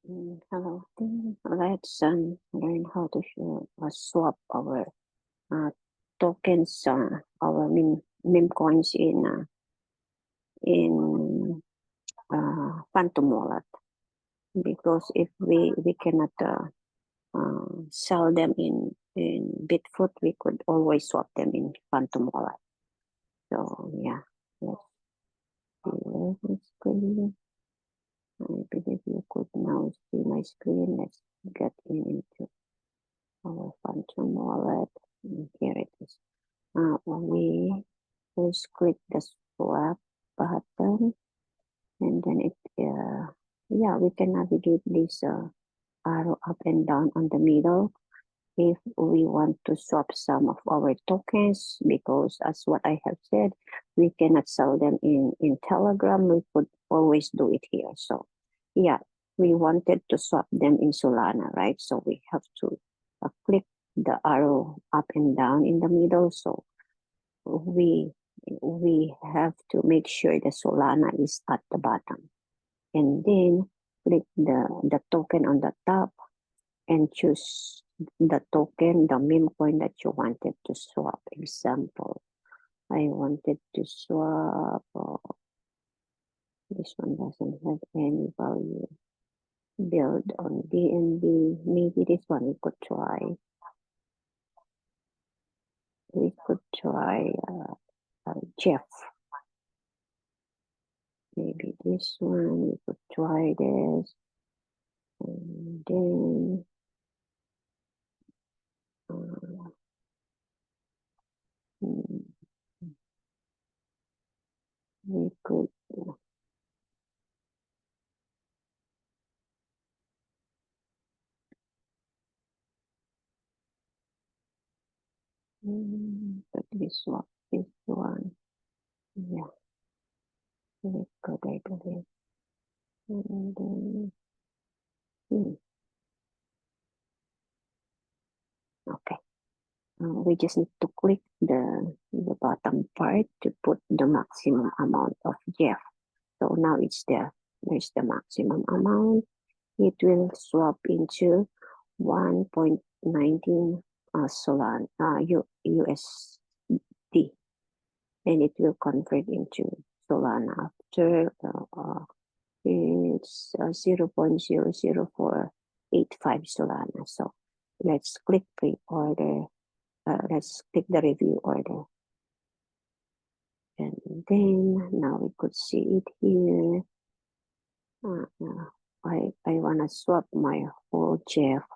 Hello, let's learn how to swap our tokens, our meme coins in Phantom Wallet. Because if we cannot sell them in Bitfoot, we could always swap them in Phantom Wallet. So yeah, let's see my screen. I believe you could now see my screen. Let's get into our Phantom Wallet. Here it is. We first click the swap button, and then we can navigate this arrow up and down on the middle if we want to swap some of our tokens, because as what I have said, we cannot sell them in Telegram. We could always do it here. So yeah, we wanted to swap them in Solana, right? So we have to click the arrow up and down in the middle. So we have to make sure the Solana is at the bottom, and then click the token on the top and choose the token, the meme coin that you wanted to swap. Example, I wanted to swap, this one doesn't have any value, build on DNB. Maybe this one we could try. Jeff. Maybe this one, we could try this. And then we could but this one, yeah, we could, I believe. And then, okay. We just need to click the bottom part to put the maximum amount of Jeff. So now there's the maximum amount. It will swap into 1.19 Solana USD, and it will convert into Solana after it's 0.00485 Solana. So let's click pre-order. Let's click the review order. And then now we could see it here. I want to swap my whole Jeff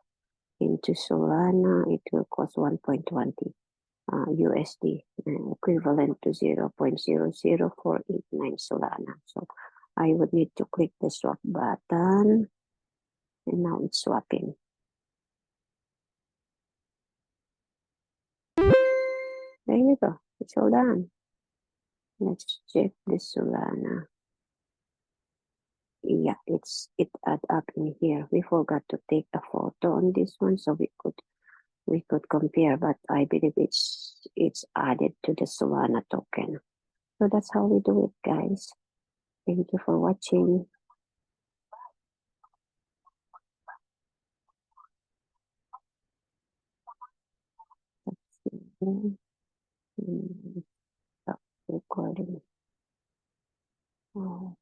into Solana. It will cost 1.20 USD, equivalent to 0.00489 Solana. So I would need to click the swap button, and now it's swapping. There you go. It's all done. Let's check the Solana. Yeah, it add up in here. We forgot to take a photo on this one, so we could compare, but I believe it's added to the Solana token. So that's how we do it, guys. Thank you for watching. Stop recording. Oh.